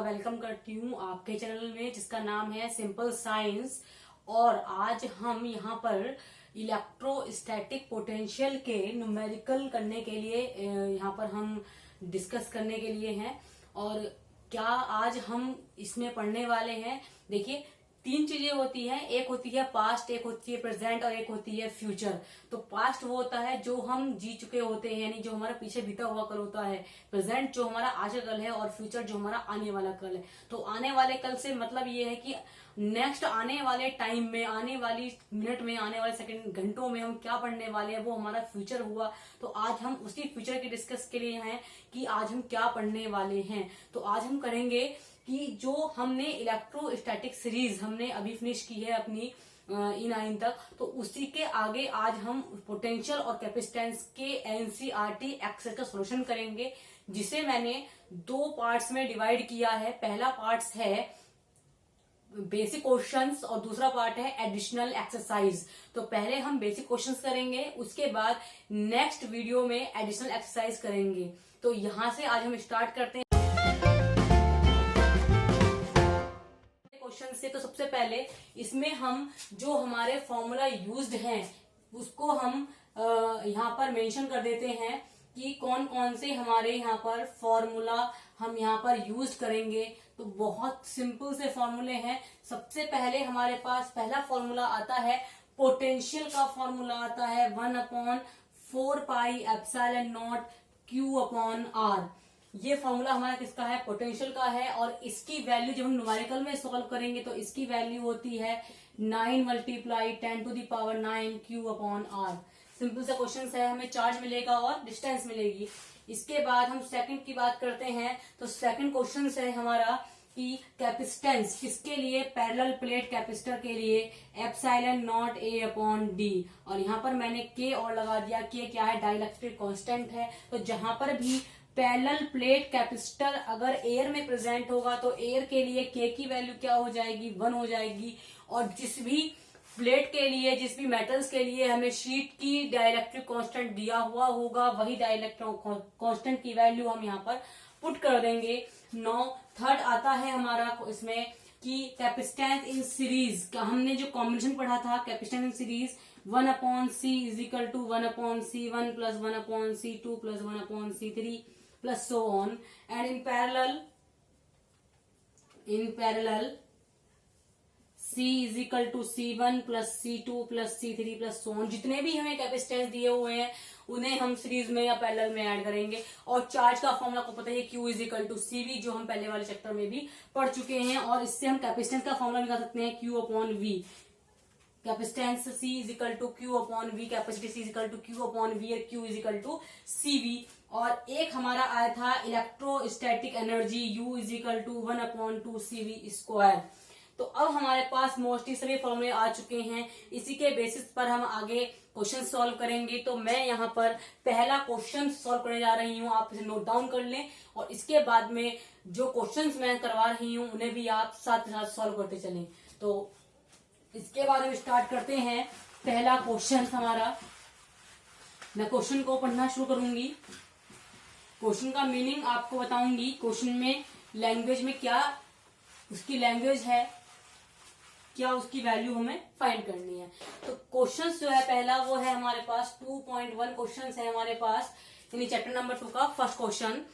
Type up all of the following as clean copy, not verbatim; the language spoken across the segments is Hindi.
वेलकम करती हूँ आपके चैनल में जिसका नाम है सिंपल साइंस। और आज हम यहाँ पर इलेक्ट्रोस्टैटिक पोटेंशियल के न्यूमेरिकल करने के लिए यहाँ पर हम डिस्कस करने के लिए हैं। और क्या आज हम इसमें पढ़ने वाले हैं, देखिए तीन चीजें होती हैं, एक होती है पास्ट, एक होती है प्रेजेंट और एक होती है फ्यूचर। तो पास्ट वो होता है जो हम जी चुके होते हैं, यानी जो हमारा पीछे बीता हुआ कल होता है। प्रेजेंट जो हमारा आज का कल है और फ्यूचर जो हमारा आने वाला कल है। तो आने वाले कल से मतलब ये है कि नेक्स्ट आने वाले टाइम में, आने वाली मिनट में, आने वाले सेकंड घंटों में हम क्या पढ़ने वाले हैं वो हमारा फ्यूचर हुआ। तो आज हम उसी फ्यूचर की डिस्कस के लिए हैं कि आज हम क्या पढ़ने वाले हैं। तो आज हम करेंगे कि जो हमने इलेक्ट्रोस्टैटिक सीरीज हमने अभी फिनिश की है अपनी E9 तक, तो उसी के आगे आज हम पोटेंशियल और कैपेसिटेंस के एनसीईआरटी एक्सरसाइज का सॉल्यूशन करेंगे, जिसे मैंने दो पार्ट्स में डिवाइड किया है। पहला पार्ट है बेसिक क्वेश्चंस और दूसरा पार्ट है एडिशनल एक्सरसाइज। तो पहले हम बेसिक क्वेश्चंस करेंगे, उसके बाद नेक्स्ट वीडियो में एडिशनल एक्सरसाइज करेंगे। तो यहां से आज हम स्टार्ट करते हैं क्वेश्चन से। तो सबसे पहले इसमें हम जो हमारे फॉर्मूला यूज्ड हैं उसको हम यहाँ पर मेंशन कर देते हैं कि कौन कौन से हमारे यहाँ पर फॉर्मूला हम यहाँ पर यूज करेंगे। तो बहुत सिंपल से फॉर्मूले हैं। सबसे पहले हमारे पास पहला फॉर्मूला आता है पोटेंशियल का फॉर्मूला आता है 1/4πε0 Q/R। ये फॉर्मूला हमारा किसका है? पोटेंशियल का है। और इसकी वैल्यू जब हम न्यूमेरिकल में सॉल्व करेंगे तो इसकी वैल्यू होती है 9 × 10⁹ Q/R। सिंपल सा क्वेश्चन है, हमें चार्ज मिलेगा और डिस्टेंस मिलेगी। इसके बाद हम सेकंड की बात करते हैं। तो सेकंड क्वेश्चन है हमारा कि कैपेसिटेंस किसके लिए? पैरेलल प्लेट कैपेसिटर के लिए ε0 A/d। और यहाँ पर मैंने के और लगा दिया। के क्या है? डाइलेक्ट्रिक कांस्टेंट है। तो जहां पर भी पैरेलल प्लेट कैपेसिटर अगर एयर में प्रेजेंट होगा तो एयर के लिए के की वैल्यू क्या हो जाएगी? 1 हो जाएगी। और जिस भी प्लेट के लिए, जिस भी मेटल्स के लिए हमें शीट की डाइलेक्ट्रिक कांस्टेंट दिया हुआ होगा, वही डाइलेक्ट्रिक कांस्टेंट की वैल्यू हम यहाँ पर पुट कर देंगे। थर्ड आता है हमारा इसमें कि कैपेसिटेंस इन सीरीज का हमने जो कॉम्बिनेशन पढ़ा था, capacitance in series 1/C = 1/C1 + 1/C2 + 1/C3 plus so on, and in parallel C = C1 + C2 + C3 plus so on। जितने भी हमें कैपेसिटेंस दिए हुए हैं उन्हें हम सीरीज में या पैरेलल में ऐड करेंगे। और चार्ज का फॉर्मूला को पता है Q = CV, जो हम पहले वाले चैप्टर में भी पढ़ चुके हैं। और इससे हम कैपेसिटेंस का फॉर्मूला निकाल सकते हैं Q/V। Capacitance C = Q/V, capacity C = Q/V और Q = CV। और एक हमारा आया था इलेक्ट्रोस्टैटिक एनर्जी U = 1/2CV²। तो अब हमारे पास मोस्टली सभी फॉर्मूले आ चुके हैं। इसी के बेसिस पर हम आगे क्वेश्चन सॉल्व करेंगे। तो मैं यहाँ पर पहला क्वेश्चन सॉल्व करने जा रही हूँ, आप इसे नोट डाउन कर लें। और इसके बाद में जो क्वेश्चंस मैं करवा रही हूँ उन्हें भी आप साथ साथ सॉल्व करते चलें। तो इसके बारे में स्टार्ट करते हैं। पहला क्वेश्चन हमारा, मैं क्वेश्चन को पढ़ना शुरू करूंगी। क्वेश्चन का मीनिंग आपको बताऊंगी। क्वेश्चन में लैंग्वेज में क्या उसकी लैंग्वेज है, क्या उसकी वैल्यू हमें फाइंड करनी है। तो क्वेश्चन जो है पहला वो है हमारे पास 2.1 क्वेश्चन है हमारे पास, यानी चैप्टर नंबर 2 का फर्स्ट क्वेश्चन।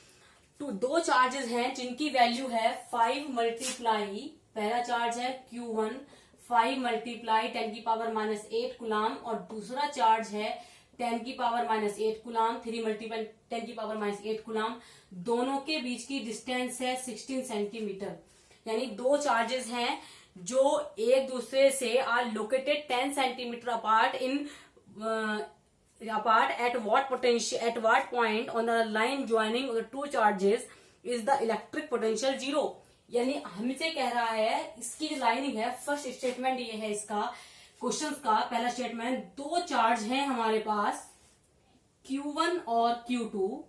दो चार्जेस हैं जिनकी वैल्यू है 5 मल्टीप्लाई, पहला चार्ज है Q1 5 मल्टीप्लाई 10⁻⁸ कूलम और दूसरा चार्ज है 10⁻⁸ कूलम 3 मल्टीप्लाई 10⁻⁸ कूलम। दोनों के बीच की डिस्टेंस है 16 सेंटीमीटर। यानी दो चार्जेस हैं जो एक दूसरे से are located 10 centimetre apart at what point on the line joining the two charges is the electric potential 0। यानी हमसे कह रहा है, इसकी जो लाइनिंग है, फर्स्ट स्टेटमेंट ये है इसका क्वेश्चन का पहला स्टेटमेंट। दो चार्ज हैं हमारे पास Q1 और Q2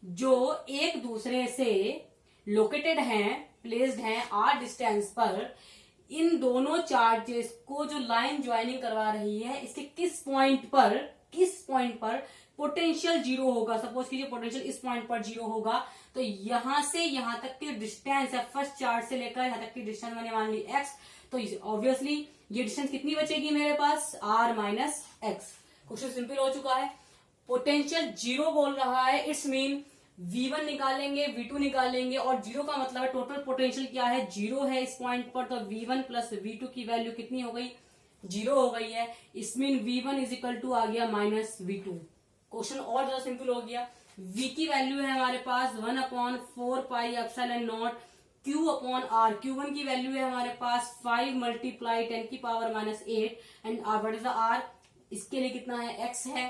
जो एक दूसरे से लोकेटेड हैं, प्लेस्ड हैं r डिस्टेंस पर। इन दोनों चार्जेस को जो लाइन ज्वाइनिंग करवा रही है, इसके किस पॉइंट पर पोटेंशियल जीरो होगा, सपोज कीजिए पोटेंशियल इस पॉइंट पर जीरो होगा, तो यहां से यहां तक की डिस्टेंस है, फर्स्ट चार्ज से लेकर यहां तक की डिस्टेंस मैंने मान ली x, तो ऑब्वियसली ये डिस्टेंस कितनी बचेगी मेरे पास, r minus x. Question simple हो चुका है। पोटेंशियल जीरो बोल रहा है, इट्स मीन V1 निकालेंगे, V2 निकालेंगे, और जीरो का मतलब है टोटल पोटेंशियल क्या है, जीरो है इस पॉइंट पर, तो V1 प्लस V2 की वैल्यू कितनी हो गई, जीरो हो गई है। इसमीन V1 इज इक्वल टू आ गया माइनस V2। क्वेश्चन और ज्यादा सिंपल हो गया। V की वैल्यू है हमारे पास 1/4 pi epsilon not Q upon R। Q1 की वैल्यू है हमारे पास 5 मल्टीप्लाई 10 की power minus 8 and what is the R, इसके लिए कितना है, x है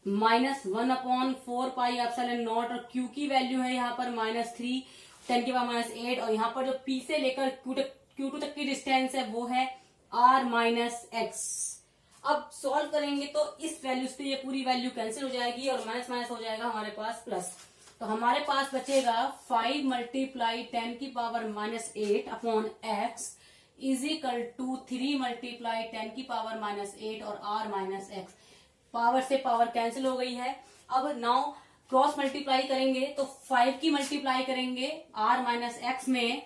माइनस 1/4 पाई एप्सिलॉन नॉट, और Q की वैल्यू है यहाँ पर -3 10 की पावर माइनस 8, और यहाँ पर जो P से लेकर Q2 तक की डिस्टेंस है वो है R माइनस एक्स। अब सॉल्व करेंगे तो इस वैल्यू से ये पूरी वैल्यू कैंसिल हो जाएगी और माइनस माइनस हो जाएगा हमारे पास प्लस, तो हमारे पास बचेगा 5 मल्टीप्लाई 10 की power minus 8 upon x is equal to 3 multiply 10 की पावर माइनस 8 और r माइनस एक्स। पावर से पावर कैंसिल हो गई है। अब नाउ क्रॉस मल्टीप्लाई करेंगे तो 5 की मल्टीप्लाई करेंगे r माइनस एक्स में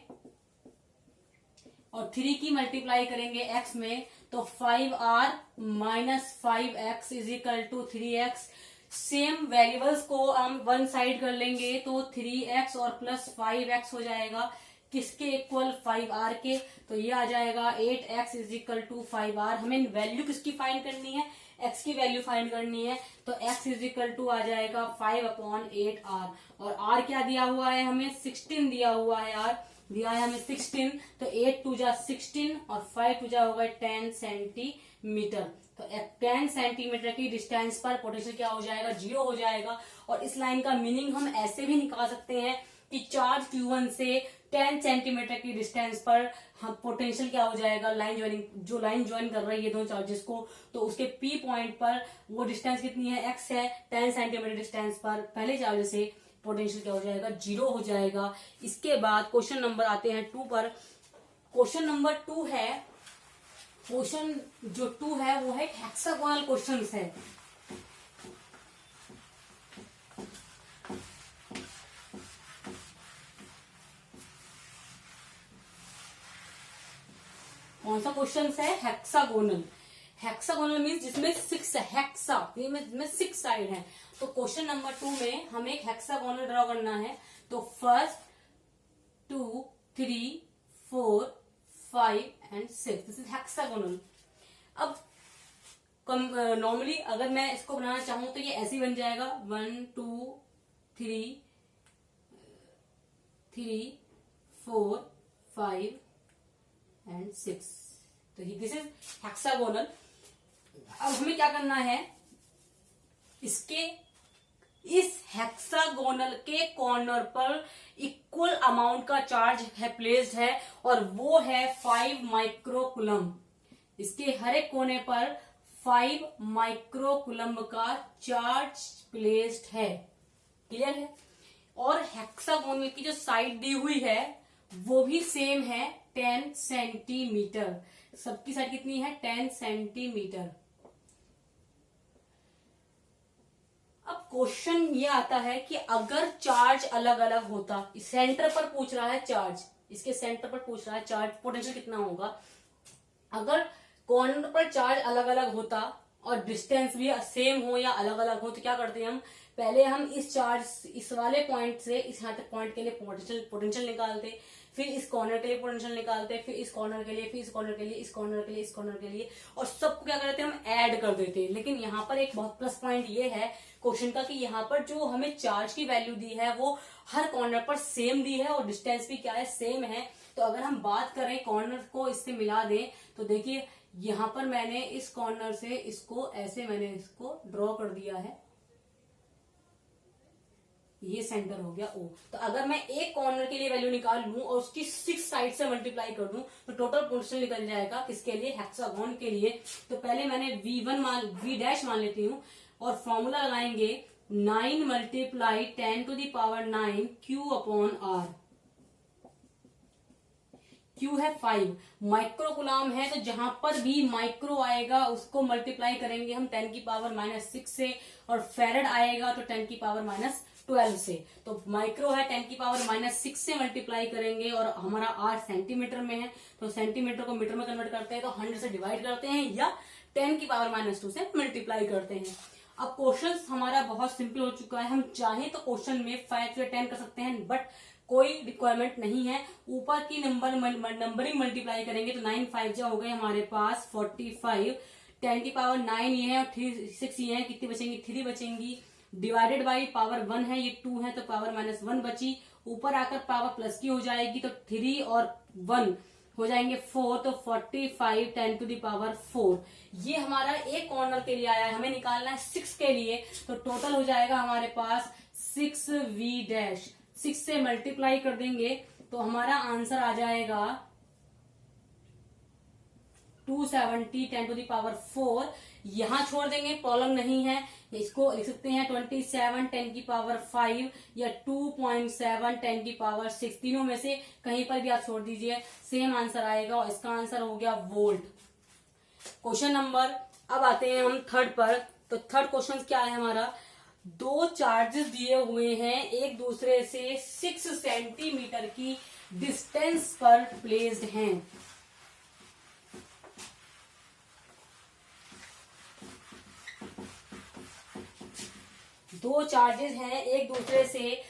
और 3 की मल्टीप्लाई करेंगे x में, तो 5r minus 5x is equal to 3x। Same variables को हम वन साइड कर लेंगे तो 3x और प्लस 5x हो जाएगा, किसके इक्वल, 5r के, तो ये आ जाएगा 8x is equal to 5r। हमें वैल्यू किसकी फाइंड करनी है, x की वैल्यू फाइंड करनी है, तो x इज इक्वल टू आ जाएगा 5/8r, और r क्या दिया हुआ है हमें, 16 दिया हुआ है, r दिया है हमें 16, तो 8 टू जा 16 और 5 टू जा होगा 10 सेंटीमीटर। तो 10 सेंटीमीटर की डिस्टेंस पर पोटेंशियल क्या हो जाएगा, जीरो हो जाएगा। और इस लाइन का मीनिंग हम ऐसे भी निकाल सकते हैं कि चार्ज Q1 से 10 सेंटीमीटर की डिस्टेंस पर हम पोटेंशियल क्या हो जाएगा, लाइन ज्वाइनिंग, जो लाइन ज्वाइन कर रही है दोनों चार्जेस को, तो उसके P पॉइंट पर वो डिस्टेंस कितनी है, x है, 10 सेंटीमीटर डिस्टेंस पर पहले चार्ज से पोटेंशियल क्या हो जाएगा, जीरो हो जाएगा। इसके बाद क्वेश्चन नंबर आते हैं 2 पर। क्वेश्चन नंबर 2 है, क्वेश्चन जो 2 है वो है हेक्सागोनल क्वेश्चन है। कौन सा क्वेश्चन है, हेक्सागोनल। हेक्सागोनल मीन्स जिसमें 6 हेक्सा, में 6 साइड है। तो क्वेश्चन नंबर 2 में हमें एक हेक्सागोनल ड्रॉ करना है। तो 1, 2, 3, 4, 5 एंड 6, दिस इज हेक्सागोनल। अब नॉर्मली अगर मैं इसको बनाना चाहूं तो ये ऐसे ही बन जाएगा, 1, 2, 3, 4, 5 एंड 6, तो दिस इज हेक्सागोनल। अब हमें क्या करना है, इसके इस हेक्सागोनल के कॉर्नर पर इक्वल अमाउंट का चार्ज है प्लेस्ड है, और वो है 5 माइक्रोकुलम। इसके हर एक कोने पर 5 माइक्रोकुलम का चार्ज प्लेस्ड है, क्लियर है। और हेक्सागोनल की जो साइड दी हुई है वो भी सेम है, 10 सेंटीमीटर। सबकी साइड कितनी है, 10 सेंटीमीटर। अब क्वेश्चन ये आता है कि अगर चार्ज अलग अलग होता, सेंटर पर पूछ रहा है चार्ज, इसके सेंटर पर पूछ रहा है चार्ज पोटेंशियल कितना होगा। अगर कॉर्नर पर चार्ज अलग अलग होता और डिस्टेंस भी सेम हो या अलग अलग हो, तो क्या करते हैं हम, पहले हम इस चार्ज, इस वाले पॉइंट से इस यहाँ तक पॉइंट के लिए पोटेंशियल निकालते, फिर इस कॉर्नर के लिए पोटेंशियल निकालते, फिर इस कॉर्नर के लिए, फिर इस कॉर्नर के लिए, इस कॉर्नर के लिए, इस कॉर्नर के लिए, और सबको क्या करते हैं हम, ऐड कर देते हैं। लेकिन यहाँ पर एक बहुत प्लस पॉइंट ये है क्वेश्चन का कि यहाँ पर जो हमें चार्ज की वैल्यू दी है वो हर कॉर्नर पर सेम दी है और डिस्टेंस भी क्या है, सेम है। तो अगर हम बात करें कॉर्नर को इससे मिला दें, तो देखिए यहाँ पर मैंने इस कॉर्नर से इसको ऐसे मैंने इसको ड्रॉ कर दिया है, ये सेंटर हो गया O। तो अगर मैं एक कॉर्नर के लिए वैल्यू निकाल लूं और उसकी 6 साइड से मल्टीप्लाई कर दूं, तो टोटल पोटेंशियल निकल जाएगा किसके लिए, हेक्सागोन के लिए। तो पहले मैंने V डैश मान लेती हूं और फॉर्मूला लगाएंगे 9 multiply 10 to the power 9 Q upon R। Q है 5, माइक्रो गुलाम है तो जहां पर भी माइक्रो आएगा उसको मल्टीप्लाई करेंगे हम 10 की पावर -6 से, और फेरेड आएगा तो 10 की पावर -12 से। तो माइक्रो है 10 की पावर -6 से मल्टीप्लाई करेंगे, और हमारा 8 सेंटीमीटर में है तो सेंटीमीटर को मीटर में कन्वर्ट करते हैं तो 100 से डिवाइड करते हैं या 10 की पावर -2 से मल्टीप्लाई करते हैं। अब क्वेश्चन हमारा बहुत सिंपल हो चुका है, हम चाहें तो क्वेश्चन में 5 या 10 कर सकते हैं, बट कोई रिक्वायरमेंट नहीं है। ऊपर की नंबरिंग मल्टीप्लाई करेंगे तो 9 5 जा हो गए हमारे पास 45, 10 की पावर 9 ये है और 6 ये है, कितनी बचेंगी 3 बचेंगी, डिवाइडेड बाई पावर 1 है, ये 2 है तो पावर -1 बची, ऊपर आकर पावर प्लस की हो जाएगी तो 3 और 1 हो जाएंगे 4, तो 45 10 टू द पावर 4। ये हमारा एक कॉर्नर के लिए आया है, हमें निकालना है 6 के लिए, तो टोटल हो जाएगा हमारे पास 6v', 6 से मल्टीप्लाई कर देंगे तो हमारा आंसर आ जाएगा 270 10 टू द पावर 4। यहां छोड़ देंगे, प्रॉब्लम नहीं है, इसको लिख सकते हैं 27 10 की पावर 5 या 2.7 10 की पावर 6, तीनों में से कहीं पर भी आप छोड़ दीजिए, सेम आंसर आएगा, और इसका आंसर हो गया वोल्ट। क्वेश्चन नंबर, अब आते हैं हम थर्ड पर। तो थर्ड क्वेश्चन क्या है हमारा, दो चार्जेस दिए हुए हैं एक दूसरे से 6 सेंटीमीटर की डिस्टेंस पर प्लेस्ड हैं। दो चार्जेस हैं एक दूसरे से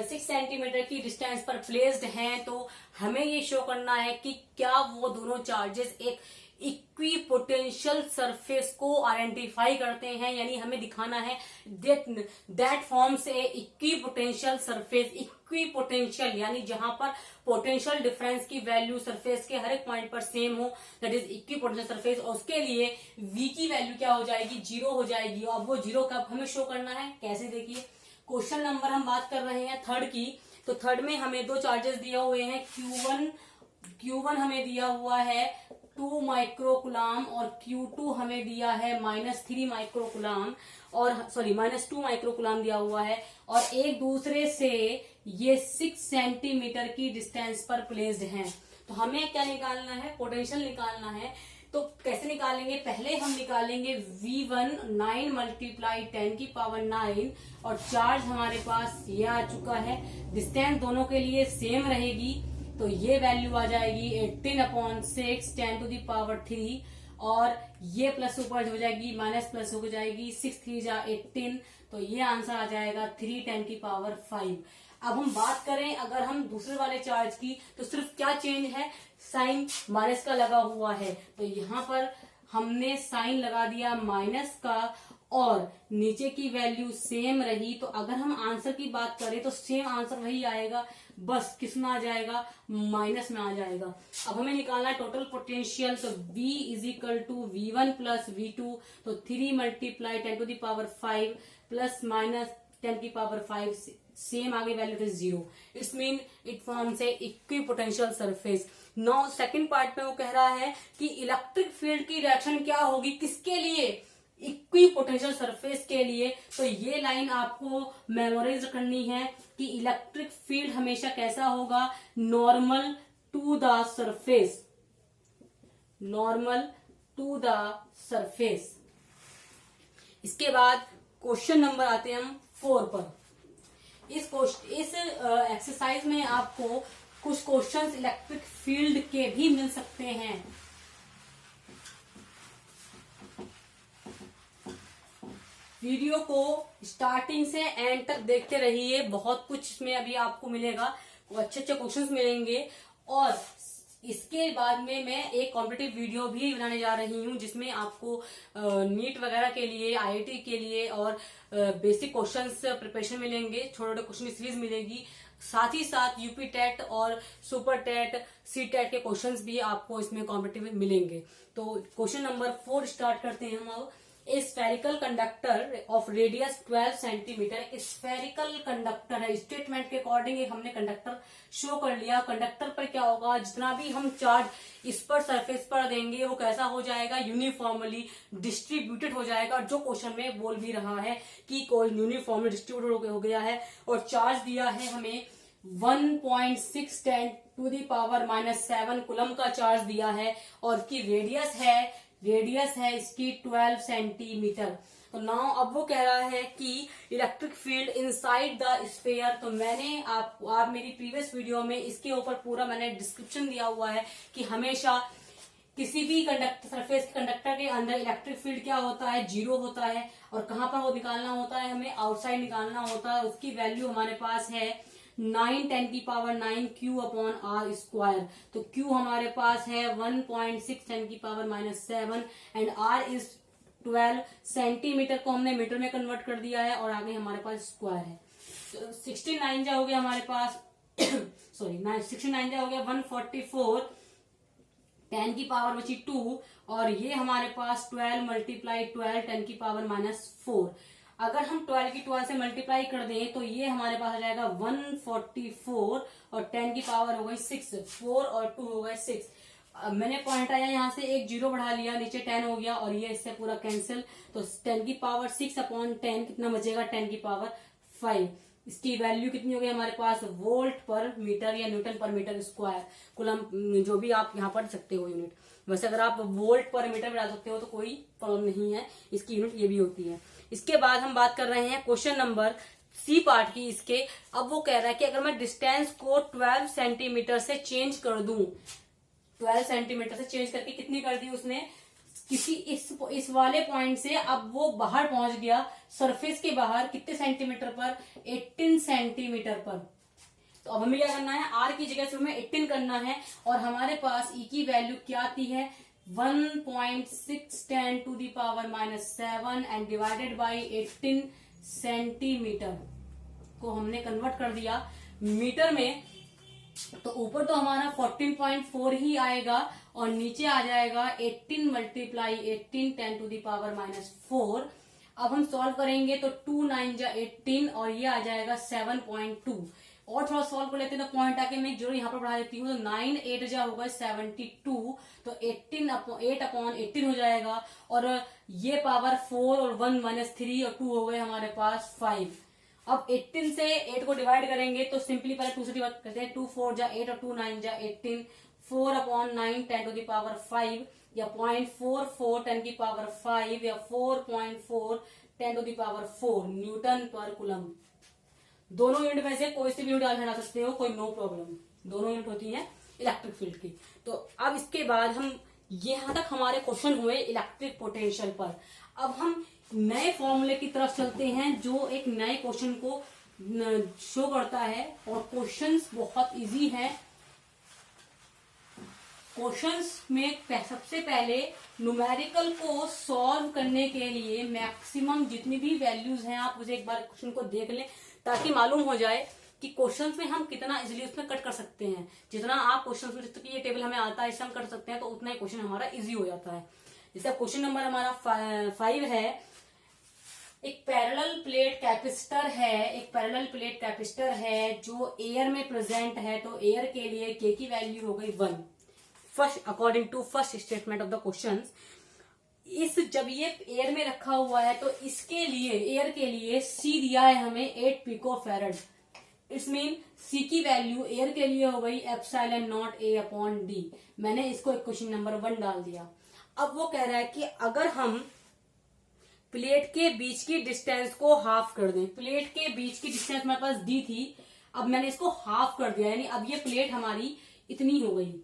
6 सेंटीमीटर की डिस्टेंस पर प्लेस्ड हैं, तो हमें ये शो करना है कि क्या वो दोनों चार्जेस एक इक्वी पोटेंशियल सरफेस को आइडेंटिफाई करते हैं, यानी हमें दिखाना है that forms a equipotential surface. Equi potential यानी जहां पर पोटेंशियल डिफरेंस की वैल्यू सरफेस के हर एक पॉइंट पर सेम हो, that is equi potential surface, और उसके लिए v की वैल्यू क्या हो जाएगी, 0 हो जाएगी। अब वो 0 कब हमें शो करना है, कैसे, देखिए क्वेश्चन नंबर हम बात कर रहे हैं थर्ड की, तो थर्ड में हमें दो चार्जेस दिए हुए हैं, Q1 हमें दिया हुआ है 2 माइक्रोकुलाम और Q2 हमें दिया है -3 माइक्रोकुलाम, और सॉरी -2 माइक्रोकुलाम दिया हुआ है, और एक दूसरे से ये 6 सेंटीमीटर की डिस्टेंस पर प्लेस्ड हैं। तो हमें क्या निकालना है, पोटेंशियल निकालना है। तो कैसे निकालेंगे, पहले हम निकालेंगे V1 9 मल्टीप्लाई 10 की पावर 9, और चार्ज हमारे पास ये आ चुका है, डिस्टेंस दोनों के लिए सेम रहेगी, तो ये वैल्यू आ जाएगी 18/6 10 टू द पावर 3, और ये प्लस ऊपर हो जाएगी माइनस प्लस हो जाएगी 6 3 जा 18, तो ये आंसर आ जाएगा 3 10 की पावर 5। अब हम बात करें अगर हम दूसरे वाले चार्ज की, तो सिर्फ क्या चेंज है, साइन माइनस का लगा हुआ है, तो यहाँ पर हमने साइन लगा दिया माइनस का, और नीचे की वैल्यू सेम रही, तो अगर हम आंसर की बात करें तो सेम आंसर वही आएगा, बस किस में आ जाएगा, माइनस में आ जाएगा। अब हमें निकालना है टोटल पोटेंशियल, तो V is equal to V1 plus V2, तो 3 multiply 10 to the power 5 plus minus 10 की पावर 5, सेम आगे value is 0, it's mean it forms a equipotential surface. Now second part में वो कह रहा है कि इलेक्ट्रिक फील्ड की रिएक्शन क्या होगी, किसके लिए, इक्वी पोटेंशियल सरफेस के लिए। तो ये लाइन आपको मेमोराइज करनी है कि इलेक्ट्रिक फील्ड हमेशा कैसा होगा, normal to the surface, normal to the surface. इसके बाद क्वेश्चन नंबर आते हैं हम 4 पर। इस एक्सरसाइज में आपको कुछ क्वेश्चंस इलेक्ट्रिक फील्ड के भी मिल सकते हैं। वीडियो को स्टार्टिंग से एंड तक देखते रहिए, बहुत कुछ इसमें अभी आपको मिलेगा, अच्छे अच्छे क्वेश्चंस मिलेंगे। और इसके बाद में मैं एक कॉम्पिटिटिव वीडियो भी बनाने जा रही हूँ जिसमें आपको नीट वगैरह के लिए, आईआईटी के लिए और बेसिक क्वेश्चंस प्रिपरेशन मिलेंगे, छोटे छोटे क्वेश्चन की सीरीज मिलेगी, साथ ही साथ यूपी टेट और सुपर टेट सी टेट के क्वेश्चंस भी आपको इसमें कॉम्पिटिटिव मिलेंगे। तो क्वेश्चन नंबर 4 स्टार्ट करते हैं हम। Spherical conductor of radius 12 centimetre, spherical conductor है, स्टेटमेंट के अकॉर्डिंग हमने कंडक्टर शो कर लिया। कंडक्टर पर क्या होगा, जितना भी हम चार्ज इस पर सरफेस पर देंगे वो कैसा हो जाएगा, यूनिफॉर्मली डिस्ट्रीब्यूटेड हो जाएगा। जो क्वेश्चन में बोल भी रहा है कि कोई यूनिफॉर्मली डिस्ट्रीब्यूटेड हो गया है, और चार्ज दिया है हमें 1.610 टू दी पावर -7 कूलम का चार्ज दिया है और इसकी रेडियस है इसकी 12 सेंटीमीटर। तो नाउ अब वो कह रहा है कि electric field inside the sphere. तो मैंने आप मेरी प्रीवियस वीडियो में इसके ऊपर पूरा मैंने डिस्क्रिप्शन दिया हुआ है कि हमेशा किसी भी सरफेस के कंडक्टर के अंदर इलेक्ट्रिक फील्ड क्या होता है, 0 होता है। और कहां पर वो निकालना होता है, हमें आउटसाइड निकालना होता है। उसकी वैल्यू हमारे पास है 9 Q अपॉन आर स्क्वायर। तो Q हमारे पास है 1.6 10⁻⁷ एंड R इज 12 सेंटीमीटर को हमने मीटर में कन्वर्ट कर दिया है और आगे हमारे पास स्क्वायर है। तो 69 जा हो गया हमारे पास सॉरी 69 जा हो गया 144, 10 की पावर बची 2 और ये हमारे पास 12 मल्टीप्लाई 12 10⁻⁴। अगर हम 12 की 12 से मल्टीप्लाई कर दें तो ये हमारे पास आ जाएगा 144 और 10 की पावर हो गई 6, 4 और 2 हो गए 6। मैंने पॉइंट आया यहाँ से एक 0 बढ़ा लिया, नीचे 10 हो गया और ये इससे पूरा कैंसिल। तो 10 की पावर 6 अपॉन 10 कितना बचेगा, 10 की पावर 5। इसकी वैल्यू कितनी हो गई हमारे पास, वोल्ट पर मीटर या न्यूटन पर मीटर स्क्वायर, कुलम जो भी आप यहाँ पढ़ सकते हो यूनिट। वैसे अगर आप वोल्ट पर मीटर बढ़ा सकते हो तो कोई प्रॉब्लम नहीं है, इसकी यूनिट ये भी होती है। इसके बाद हम बात कर रहे हैं क्वेश्चन नंबर सी पार्ट की इसके। अब वो कह रहा है कि अगर मैं डिस्टेंस को 12 सेंटीमीटर से चेंज कर दूं, 12 सेंटीमीटर से चेंज करके कितनी कर दी उसने, किसी इस वाले पॉइंट से अब वो बाहर पहुंच गया सरफेस के बाहर, कितने सेंटीमीटर पर, 18 सेंटीमीटर पर। तो अब हमें क्या करना है, आर की जगह से हमें 18 करना है और हमारे पास ई की वैल्यू क्या आती है 1.610⁻⁷ एंड डिवाइडेड बाई 18 सेंटीमीटर को हमने कन्वर्ट कर दिया मीटर में। तो ऊपर तो हमारा 14.4 ही आएगा और नीचे आ जाएगा 18 मल्टीप्लाई 18 10⁻⁴। अब हम सॉल्व करेंगे तो 2 9 जा 18 और ये आ जाएगा 7.2। और थोड़ा सॉल्व कर लेते हैं तो पॉइंट आके मैं जो यहाँ पर बढ़ा देती हूँ तो 9 8 जा होगा 72। तो 8 अपॉन 18 हो जाएगा और ये पावर 4 और 1 -3 और 2 हो गए हमारे पास 5। अब 18 से 8 को डिवाइड करेंगे तो सिंपली पहले 2 से डिवाइड करते हैं, 2 4 जा 8 और 2 9 जा 18, 4 अपॉन 9 10⁻⁵ या 0.44 10⁻⁵ या 4.4 10⁻⁴ न्यूटन पर कुलम। दोनों यूनिट में से कोई सी भी यूनिट हटा सकते हो, कोई नो प्रॉब्लम, दोनों यूनिट होती है इलेक्ट्रिक फील्ड की। तो अब इसके बाद हम यहां तक हमारे क्वेश्चन हुए इलेक्ट्रिक पोटेंशियल पर। अब हम नए फॉर्मूले की तरफ चलते हैं जो एक नए क्वेश्चन को शो करता है और क्वेश्चंस बहुत इजी है। क्वेश्चंस में सबसे पहले न्यूमेरिकल को सॉल्व करने के लिए मैक्सिमम जितनी भी वैल्यूज हैं आप मुझे एक बार क्वेश्चन को देख लें ताकि मालूम हो जाए कि क्वेश्चंस में हम कितना इजीली उसमें कट कर सकते हैं। जितना आप क्वेश्चंस में ये टेबल हमें आता है इससे हम कर सकते हैं तो उतना ही क्वेश्चन हमारा इजी हो जाता है। जैसे क्वेश्चन नंबर हमारा 5 है, एक पैरेलल प्लेट कैपेसिटर है जो एयर में प्रेजेंट है। तो एयर के लिए के की वैल्यू हो गई 1 first according to first statement of the question. जब ये एयर में रखा हुआ है तो इसके लिए एयर के लिए सी दिया है हमें 8 पिकोफैरड। इट्स मीन सी की वैल्यू एयर के लिए हो गई ε0 A अपॉन डी। मैंने इसको क्वेश्चन नंबर 1 डाल दिया। अब वो कह रहा है कि अगर हम प्लेट के बीच की डिस्टेंस को हाफ कर दें, प्लेट के बीच की डिस्टेंस हमारे पास डी थी, अब मैंने इसको हाफ कर दिया, यानी अब ये प्लेट हमारी इतनी हो गई,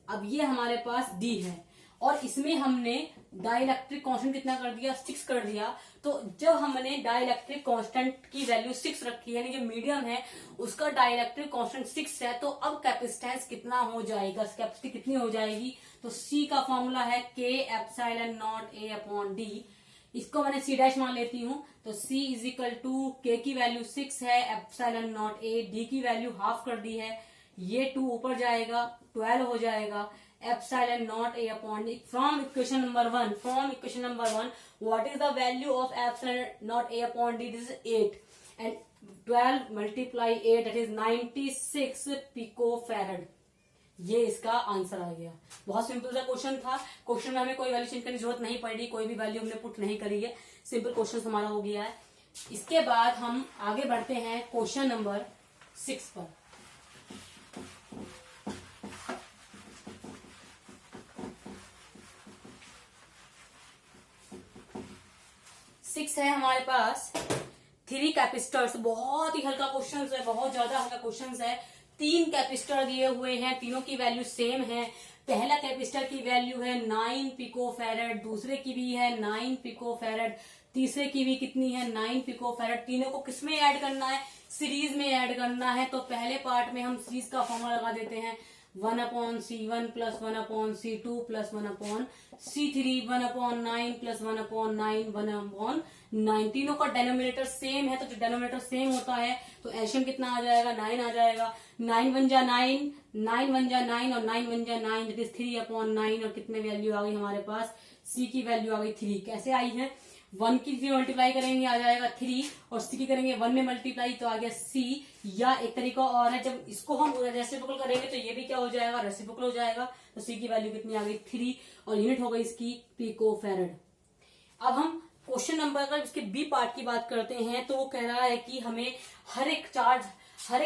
अब ये हमारे पास डी है और इसमें हमने डाइलेक्ट्रिक कांस्टेंट कितना कर दिया 6 कर दिया। तो जब हमने डाइलेक्ट्रिक कांस्टेंट की वैल्यू 6 रखी है, यानी जो मीडियम है उसका डाइलेक्ट्रिक कांस्टेंट 6 है, तो अब कैपेसिटेंस कितना हो जाएगा, कैपेसिटी कितनी हो जाएगी। तो C का फॉर्मूला है K ε0 A अपॉन डी। इसको मैंने C डैश मान लेती हूँ तो C is equal to K की वैल्यू 6 है, ε0 A, D की वैल्यू हाफ कर दी है, ये 2 ऊपर जाएगा 12 हो जाएगा ε0 A upon D. From equation number 1 what is the value of ε0 A upon D, this is 8 and 12 multiply 8 that is 96 picofarad. ये इसका आंसर आ गया। बहुत सिंपल सा क्वेश्चन था। क्वेश्चन में हमें कोई वैल्यू चेंज करने की जरूरत नहीं पड़ी, कोई भी वैल्यू हमने पुट नहीं करी है, सिंपल क्वेश्चन हमारा हो गया है। इसके बाद हम आगे बढ़ते हैं क्वेश्चन नंबर 6 पर। 6 है हमारे पास 3 कैपेसिटर्स। बहुत ही हल्का क्वेश्चन है, बहुत ज्यादा हल्का क्वेश्चन है। 3 कैपेसिटर दिए हुए हैं, तीनों की वैल्यू सेम है। पहला कैपेसिटर की वैल्यू है 9 पिकोफैरेड, दूसरे की भी है 9 पिकोफैरेड, तीसरे की भी कितनी है 9 पिकोफैरेड। तीनों को किसमें ऐड करना है, सीरीज में ऐड करना है। तो पहले पार्ट में हम सीरीज का फॉर्मूला लगा देते हैं 1/C1 plus 1/C2 plus 1/C3, 1/9 plus 1/9, 1/9। तीनों का डेनोमिनेटर सेम है, तो जो डेनोमिनेटर सेम होता है तो एलसीएम कितना आ जाएगा 9 आ जाएगा। 9 1 जा 9, 9 1 जा 9 और 9 1 जा 9, दैट इज 3/9। और कितने वैल्यू आ गई हमारे पास, सी की वैल्यू आ गई 3। कैसे आई है, 1 की 3 मल्टीप्लाई करेंगे आ जाएगा 3, और सी की करेंगे 1 में मल्टीप्लाई तो आ गया सी। या एक तरीका और है, जब इसको हम रेसिप्रोकल करेंगे तो ये भी क्या हो जाएगा, रेसिप्रोकल हो जाएगा। तो सी की वैल्यू कितनी आ गई 3, और यूनिट हो गई इसकी पिकोफैरेड। अब हम क्वेश्चन नंबर का इसके बी पार्ट की बात करते हैं, तो वो कह रहा है कि हमें हर एक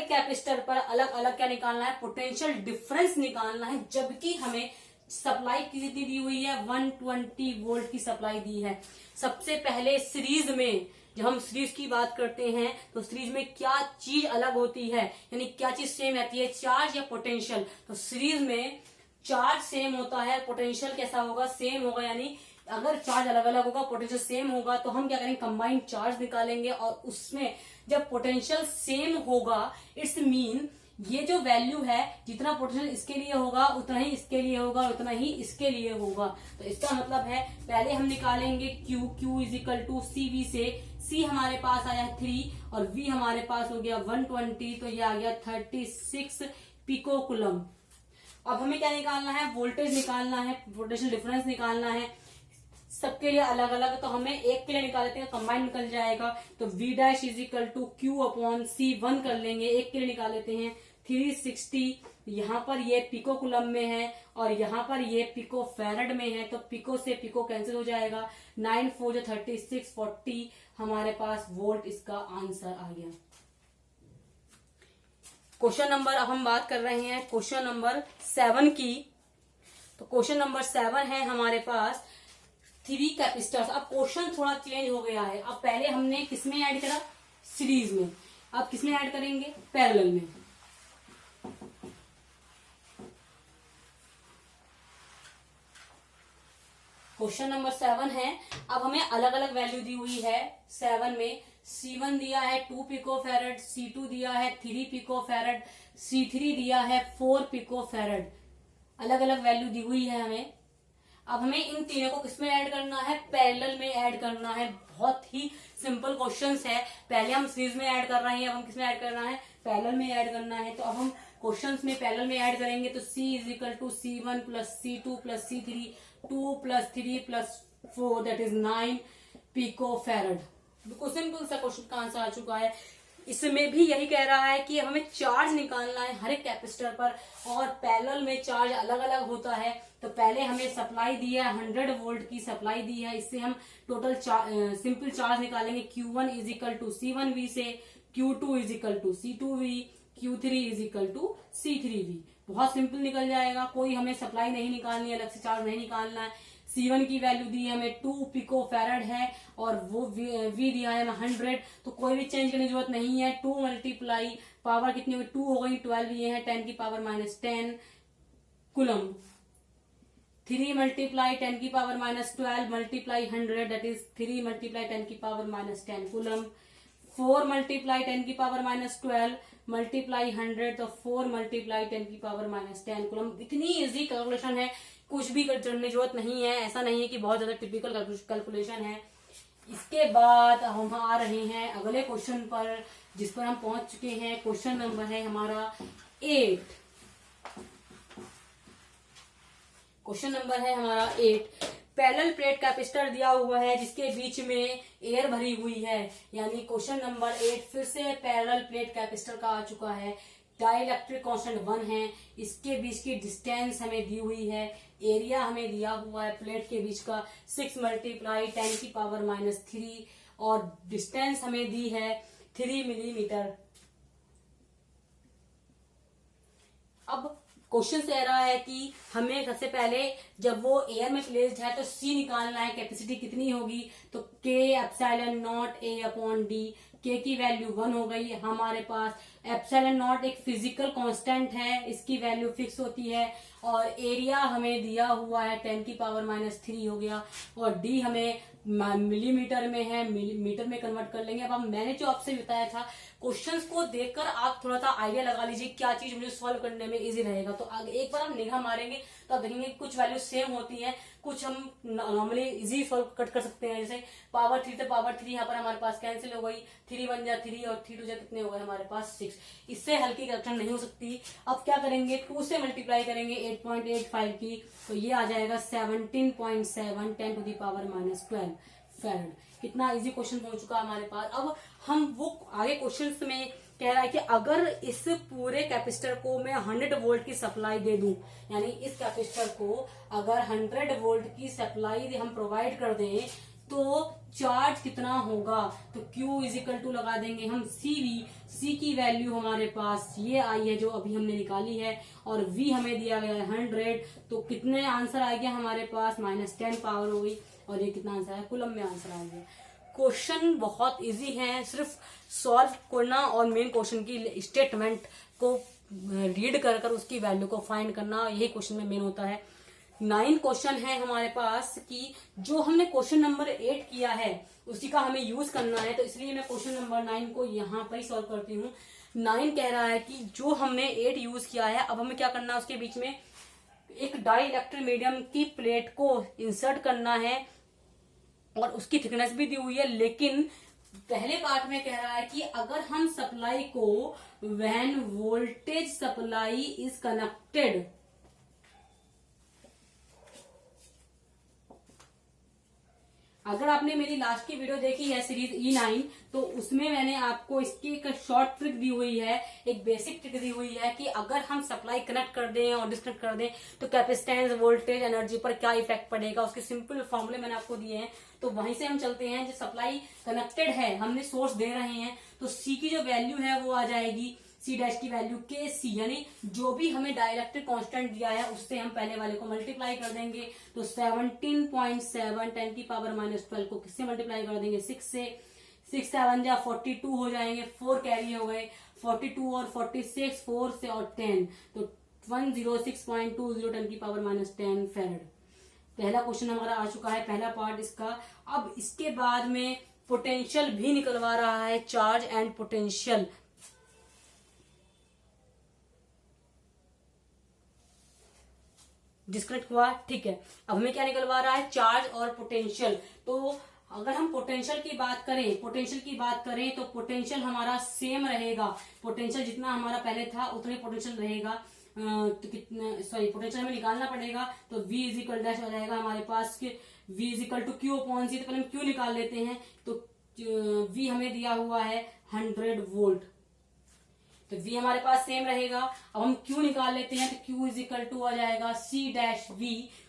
कैपेसिटर पर अलग अलग क्या निकालना है, पोटेंशियल डिफरेंस निकालना है। जबकि हमें सप्लाई कितनी दी हुई है, 120 वोल्ट की सप्लाई दी है। सबसे पहले सीरीज में, जब हम सीरीज की बात करते हैं तो सीरीज में क्या चीज अलग होती है, यानी क्या चीज सेम रहती है, चार्ज या पोटेंशियल। तो सीरीज में चार्ज सेम होता है, पोटेंशियल कैसा होगा, सेम होगा। यानी अगर चार्ज अलग अलग होगा, पोटेंशियल सेम होगा, तो हम क्या करेंगे, कंबाइंड चार्ज निकालेंगे। और उसमें जब पोटेंशियल सेम होगा, इट्स मीन ये जो वैल्यू है, जितना पोटेंशियल इसके लिए होगा उतना ही इसके लिए होगा, उतना ही इसके लिए होगा। तो इसका मतलब है पहले हम निकालेंगे Q is equal to CV से। C हमारे पास आया 3 और V हमारे पास हो गया 120, तो ये आ गया 36 पिकोकुलम। अब हमें क्या निकालना है, वोल्टेज निकालना है, पोटेंशियल डिफरेंस निकालना है। सबके लिए अलग अलग, तो हमें एक के लिए निकाल लेते हैं, कंबाइन निकल जाएगा। तो V dash is equal to Q/C1 कर लेंगे, एक के लिए निकाल लेते हैं 360। यहाँ पर ये पिकोकुलम में है और यहाँ पर ये पिको फैरड में है, तो पिको से पिको कैंसिल हो जाएगा। 9 4 जो 36, 40 हमारे पास वोल्ट इसका आंसर आ गया। क्वेश्चन नंबर, अब हम बात कर रहे हैं क्वेश्चन नंबर 7 की। तो क्वेश्चन नंबर 7 है हमारे पास 3 कैपेसिटर्स। अब क्वेश्चन थोड़ा चेंज हो गया है। अब पहले हमने किसमें ऐड करा, सीरीज में, अब किसमें ऐड करेंगे, पैरेलल में। क्वेश्चन नंबर 7 है। अब हमें अलग अलग वैल्यू दी हुई है 7 में। C1 दिया है 2 पिकोफैरेड, C2 दिया है 3 पिकोफैरेड, C3 दिया है 4 पिकोफैरेड। अलग अलग वैल्यू दी हुई है हमें। अब हमें इन तीनों को किसमें ऐड करना है, पैरेलल में ऐड करना है। बहुत ही सिंपल क्वेश्चंस है। पहले हम सीरीज में ऐड कर रहे हैं, अब हम किसमें ऐड करना है, पैरेलल में ऐड करना है। तो अब हम क्वेश्चंस में पैरेलल में ऐड करेंगे, तो C is equal to C1 plus C2 plus C3, 2 plus 3 plus 4 that is 9 picofarad. बिल्कुल सिंपल सा क्वेश्चन का आंसर आ चुका है। इसमें भी यही कह रहा है कि अब हमें चार्ज निकालना है हर एक कैपेसिटर पर, और पैरेलल में चार्ज अलग अलग होता है। तो पहले हमें सप्लाई दी है 100 वोल्ट की सप्लाई दी है, इससे हम टोटल सिंपल चार्ज निकालेंगे। Q1 is equal to C1V से, Q2 is equal to C2V, Q3 is equal to C3V। बहुत सिंपल निकल जाएगा, कोई हमें सप्लाई नहीं निकालनी है, अलग से चार्ज नहीं निकालना है। C1 की वैल्यू दी है हमें 2 पिकोफैरेड है, और वो V दिया है हमें 100, तो कोई भी चेंज करने की जरूरत नहीं है। 2 मल्टीप्लाई पावर कितनी होगी, 2 हो गई, 12 ये है 10 की पावर -10 कुलम। 3 मल्टीप्लाई 10 की power -12 multiply 100 that is 3 multiply 10 की पावर -10 कुलम। 4 मल्टीप्लाई 10 की पावर -12 मल्टीप्लाई 100, तो 4 मल्टीप्लाई 10 की पावर -10 कुलम। इतनी इजी कैलकुलेशन है, कुछ भी करने की जरूरत नहीं है। ऐसा नहीं है कि बहुत ज्यादा टिपिकल कैलकुलेशन है। इसके बाद हम आ रहे हैं अगले क्वेश्चन पर, जिस पर हम पहुंच चुके हैं। क्वेश्चन नंबर है हमारा 8। क्वेश्चन नंबर है हमारा 8। पैरेलल प्लेट कैपेसिटर दिया हुआ है जिसके बीच में एयर भरी हुई है। यानी क्वेश्चन नंबर 8 फिर से पैरेलल प्लेट कैपेसिटर का आ चुका है। डाइलेक्ट्रिक कांस्टेंट 1 है, इसके बीच की डिस्टेंस हमें दी हुई है, एरिया हमें दिया हुआ है प्लेट के बीच का 6 मल्टीप्लाई 10 की पावर -3, और डिस्टेंस हमें दी है 3 मिलीमीटर। अब क्वेश्चन कह रहा है कि हमें सबसे पहले जब वो एयर में प्लेस्ड है तो सी निकालना है, कैपेसिटी कितनी होगी, तो के epsilon not a upon D, के की वैल्यू 1 हो गई हमारे पास। एप्सिलॉन नॉट एक फिजिकल कांस्टेंट है, इसकी वैल्यू फिक्स होती है, और एरिया हमें दिया हुआ है 10⁻³ हो गया, और डी हमें मिलीमीटर में है, मीटर में कन्वर्ट कर लेंगे। अब मैंने जो आपसे बताया था, क्वेश्चंस को देखकर आप थोड़ा सा आइडिया लगा लीजिए क्या चीज मुझे सॉल्व करने में इजी रहेगा। तो एक बार आप निगाह मारेंगे तो आप देखेंगे कुछ वैल्यू सेम होती है, कुछ हम नॉर्मली इजी सॉल्व कट कर सकते हैं। जैसे पावर 3 से पावर 3 यहाँ पर हमारे पास कैंसिल हो गई, 3 1 जा 3 और 3 2 जा कितने हो गए हमारे पास 6। इससे हल्की करप्शन नहीं हो सकती। अब क्या करेंगे, 2 से मल्टीप्लाई करेंगे 8.85 की, तो ये आ जाएगा 17.7 10⁻⁻12 फैरड। कितना इजी क्वेश्चन हो चुका हमारे पास। अब हम वो आगे क्वेश्चन में कह रहा है कि अगर इस पूरे कैपेसिटर को मैं 100 वोल्ट की सप्लाई दे दूं, यानी इस कैपेसिटर को अगर 100 वोल्ट की सप्लाई हम प्रोवाइड कर दें तो चार्ज कितना होगा, तो Q इजिकल टू लगा देंगे हम C की वैल्यू हमारे पास ये आई है जो अभी हमने निकाली है, और V हमें दिया गया है 100, तो कितने आंसर आ गया हमारे पास -10 पावर हो गई, और ये कितना आंसर है कुलम में आंसर आ गया। क्वेश्चन बहुत इजी है, सिर्फ सॉल्व करना और मेन क्वेश्चन की स्टेटमेंट को रीड कर कर उसकी वैल्यू को फाइंड करना, यही क्वेश्चन में मेन होता है। 9 क्वेश्चन है हमारे पास कि जो हमने क्वेश्चन नंबर 8 किया है उसी का हमें यूज करना है, तो इसलिए मैं क्वेश्चन नंबर 9 को यहाँ पर ही सॉल्व करती हूँ। 9 कह रहा है कि जो हमने 8 यूज किया है, अब हमें क्या करना है, उसके बीच में एक डाई इलेक्ट्रिक मीडियम की प्लेट को इंसर्ट करना है, और उसकी थिकनेस भी दी हुई है। लेकिन पहले पार्ट में कह रहा है कि अगर हम सप्लाई को when voltage supply is connected, अगर आपने मेरी लास्ट की वीडियो देखी है सीरीज E9, तो उसमें मैंने आपको इसकी एक शॉर्ट ट्रिक दी हुई है, एक बेसिक ट्रिक दी हुई है कि अगर हम सप्लाई कनेक्ट कर दें और डिस्कनेक्ट कर दें तो कैपेसिटेंस, वोल्टेज, एनर्जी पर क्या इफेक्ट पड़ेगा, उसके सिंपल फॉर्मूले मैंने आपको दिए हैं। तो वहीं से हम चलते हैं। जो सप्लाई कनेक्टेड है, हमने सोर्स दे रहे हैं, तो सी की जो वैल्यू है वो आ जाएगी सी डैश की वैल्यू के सी, यानी जो भी हमें डाइलेक्ट्रिक कांस्टेंट दिया है उससे हम पहले वाले को मल्टीप्लाई कर देंगे। तो 17.7 10⁻12 को किससे मल्टीप्लाई कर देंगे, 6 से। 6 7 जा 42 हो जाएंगे, 4 कैरी हो गए, 42 और 46, 4 से और 10, तो 106.20 10⁻10 फैरड। पहला क्वेश्चन हमारा आ चुका है, पहला पार्ट इसका। अब इसके बाद में पोटेंशियल भी निकलवा रहा है, चार्ज एंड पोटेंशियल। डिस्कनेक्ट हुआ, ठीक है। अब हमें क्या निकलवा रहा है, चार्ज और पोटेंशियल। तो अगर हम पोटेंशियल की बात करें तो पोटेंशियल हमारा सेम रहेगा। पोटेंशियल जितना हमारा पहले था उतने पोटेंशियल रहेगा। तो कितना, सॉरी, पोटेंशियल हमें निकालना पड़ेगा। तो V इजिकल डैश हो जाएगा हमारे पास V is equal to Q upon C। तो पहले हम Q निकाल लेते हैं। तो V हमें दिया हुआ है 100 वोल्ट, तो V हमारे पास सेम रहेगा। अब हम Q निकाल लेते हैं, तो Q इजिकल टू आ जाएगा C डैश V।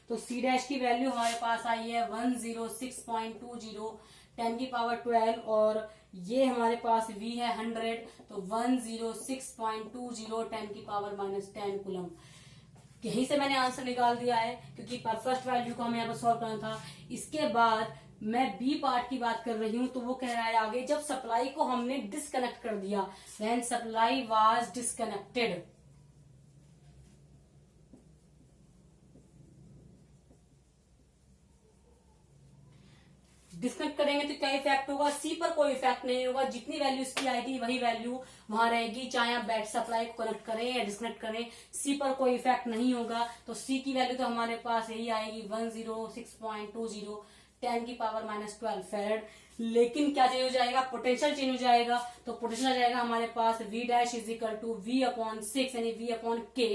तो C डैश की वैल्यू हमारे पास आई है 106.20 10⁻12, और ये हमारे पास V है 100, तो 106.20 10⁻−10 कूलम। यहीं से मैंने आंसर निकाल दिया है, क्योंकि फर्स्ट वैल्यू को हमें यहाँ पर सॉल्व करना था। इसके बाद मैं बी पार्ट की बात कर रही हूं, तो वो कह रहा है आगे, जब सप्लाई को हमने डिस्कनेक्ट कर दिया, when supply was disconnected. Disconnect करेंगे तो क्या इफेक्ट होगा, सी पर कोई इफेक्ट नहीं होगा। जितनी वैल्यू इसकी आएगी वही वैल्यू वहां रहेगी, चाहे आप बैट सप्लाई को कनेक्ट करें या डिस्कनेक्ट करें, सी पर कोई इफेक्ट नहीं होगा। तो सी की वैल्यू तो हमारे पास यही आएगी 106.20 10⁻12 फैरड। लेकिन क्या चेंज हो जाएगा, पोटेंशियल चेंज हो जाएगा। तो पोटेंशियल आ जाएगा हमारे पास V dash is equal to V upon 6, यानी V अपॉन K।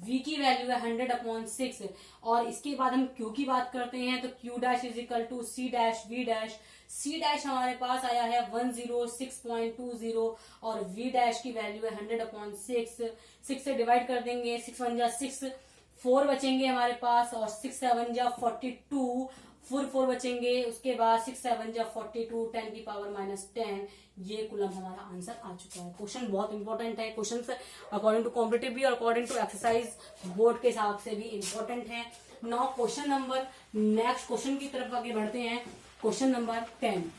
V की वैल्यू है 100/6, और इसके बाद हम Q की बात करते हैं, तो Q dash is equal to C dash V dash. C dash हमारे पास आया है 106.20, और V डैश की वैल्यू है 100/6। 6 से डिवाइड कर देंगे, 6 1 जा 6, 4 बचेंगे हमारे पास, और 6 7 जा 42, फोर बचेंगे, उसके बाद 6 7 जा 42, 10 की पावर -10, ये कुलम हमारा आंसर आ चुका है। क्वेश्चन बहुत इंपॉर्टेंट है, क्वेश्चन अकॉर्डिंग टू कॉम्पिटिटिव भी और अकॉर्डिंग टू एक्सरसाइज बोर्ड के हिसाब से भी इंपॉर्टेंट है। Now question number, next question की तरफ आगे बढ़ते हैं। Question number 10।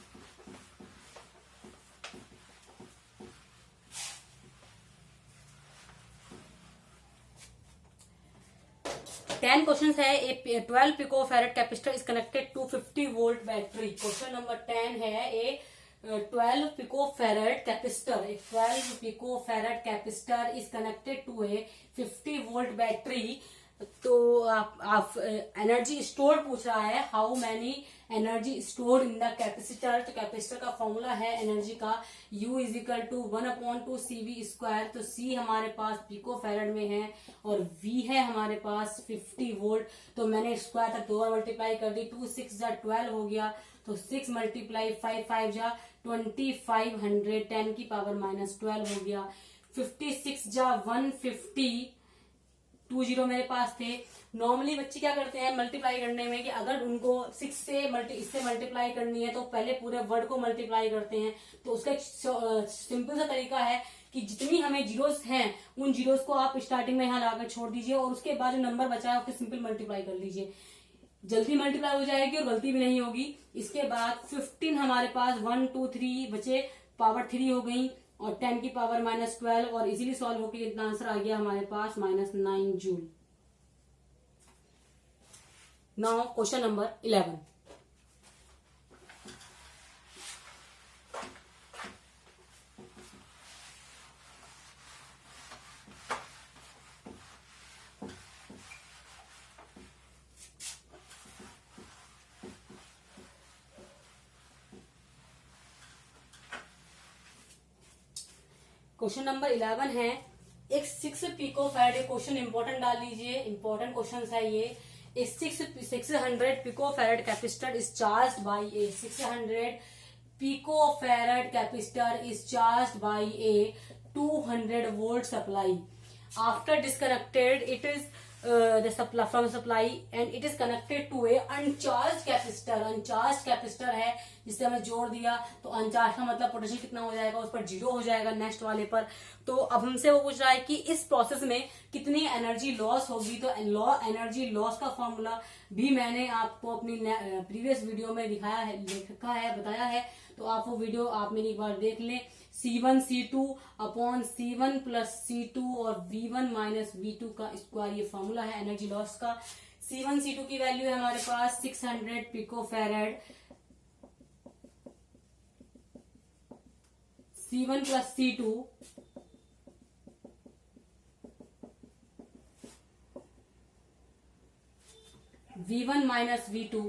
क्वेश्चन है, a 12 picofarad capacitor is connected to 50 volt battery. Question number 10 है, ए 12 पिको फैरेड कैपेसिटर, एक 12 picofarad capacitor is connected to a 50 volt battery. तो आप एनर्जी स्टोर पूछ रहा है, how many energy stored in the capacitor. तो कैपेसिटर का फॉर्मूला है एनर्जी का, U इज इक्वल टू 1/2 CV²। तो C हमारे पास पिको फैरेड में है और V है हमारे पास 50 वोल्ट। तो मैंने स्क्वायर तक 2 बार मल्टीप्लाई कर दी, 2 6 जा 12 हो गया, तो 6 × 5 5 जा 2500, 10 की पावर -12 हो गया। 56 जा 150, 20 मेरे पास थे। नॉर्मली बच्चे क्या करते हैं मल्टीप्लाई करने में कि अगर उनको 6 से इससे मल्टीप्लाई करनी है तो पहले पूरे वर्ड को मल्टीप्लाई करते हैं। तो उसका एक सिंपल सा तरीका है कि जितनी हमें जीरोस हैं उन जीरोस को आप स्टार्टिंग में यहाँ लाकर छोड़ दीजिए और उसके बाद जो नंबर बचा है उसको सिंपल मल्टीप्लाई कर लीजिए, जल्दी मल्टीप्लाई हो जाएगी और गलती भी नहीं होगी। इसके बाद 15 हमारे पास 1 2 3 बचे, पावर 3 हो गई और 10 की पावर -12 और इजीली सॉल्व होकर इतना आंसर आ गया हमारे पास -9 joule. Now question number 11। Question number 11 है, एक 6 पिको फैरेड, क्वेश्चन इंपॉर्टेंट डाल लीजिए, इंपॉर्टेंट क्वेश्चन है ये। A 600 picofarad capacitor is charged by a 600 picofarad capacitor is charged by a 200 volt supply. After disconnected, it is the supply from supply and it is connected to a uncharged capacitor. Uncharged capacitor है जिससे हमें जोड़ दिया, तो अनचार्ज का मतलब पोटेंशियल कितना हो जाएगा, उस पर 0 हो जाएगा नेक्स्ट वाले पर। तो अब हमसे वो पूछ रहा है कि इस प्रोसेस में कितनी एनर्जी लॉस होगी। तो एनर्जी लॉस का फॉर्मूला भी मैंने आपको अपनी प्रीवियस वीडियो में दिखाया है, लिखा है, बताया है। तो आप वो वीडियो आप मेरी एक बार देख लें। C1 C2 upon C1 plus C2 और V1 माइनस V2 का स्क्वायर, ये फॉर्मूला है एनर्जी लॉस का। C1 C2 की वैल्यू है हमारे पास 600 पिको फैरेड, C1 plus C2 V1 minus V2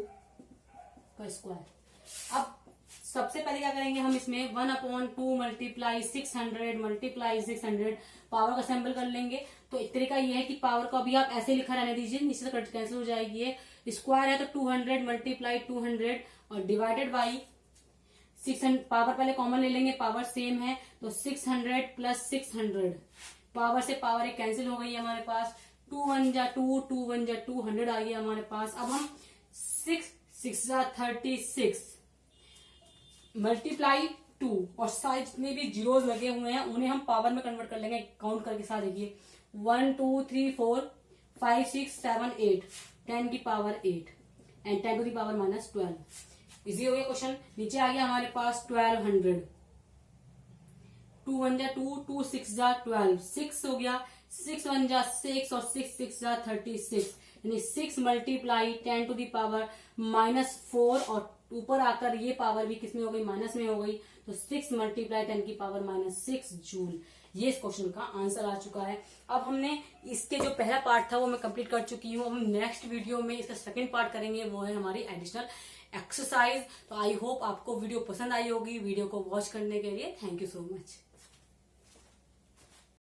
का स्क्वायर। अब सबसे पहले क्या करेंगे हम इसमें 1/2 मल्टीप्लाई 600 मल्टीप्लाई 600 पावर का सैंपल कर लेंगे। तो एक तरीका ये है कि पावर को अभी आप ऐसे लिखा रहने दीजिए, नीचे से कैंसिल हो जाएगी। ये स्क्वायर है तो 200 मल्टीप्लाई 200 और डिवाइडेड बाई 600, पावर पहले कॉमन ले लेंगे, पावर सेम है तो 600 प्लस 600, पावर से पावर एक कैंसिल हो गई है हमारे पास, 2 1 जा 2, 2 1 जा 2, 100 आ गया हमारे पास। अब हम 6 6 जा 36 मल्टीप्लाई 2 और साइड जितने भी जीरोस लगे हुए हैं उन्हें हम पावर में कन्वर्ट कर लेंगे। काउंट करके साथ देखिए 1 2 3 4 5 6 7 8, 10 की पावर 8 and 10 to the power -12। Easy हो गया क्वेश्चन। नीचे आ गया हमारे पास 1200, 2 1 जा 2, 2 6 जा 12, 6 हो गया, 6 1 जा 6 और 6 6 जा 36, यानी 6 मल्टीप्लाई 10 टू द पावर -4 और ऊपर आकर ये पावर भी किसमें हो गई, माइनस में हो गई। तो 6 मल्टीप्लाई 10 की पावर -6 जूल, ये इस क्वेश्चन का आंसर आ चुका है। अब हमने इसके जो पहला पार्ट था वो मैं कंप्लीट कर चुकी हूँ। अब हम नेक्स्ट वीडियो में इसका सेकंड पार्ट करेंगे, वो है हमारी एडिशनल एक्सरसाइज। तो आई होप आपको वीडियो पसंद आई होगी। वीडियो को वॉच करने के लिए थैंक यू सो मच।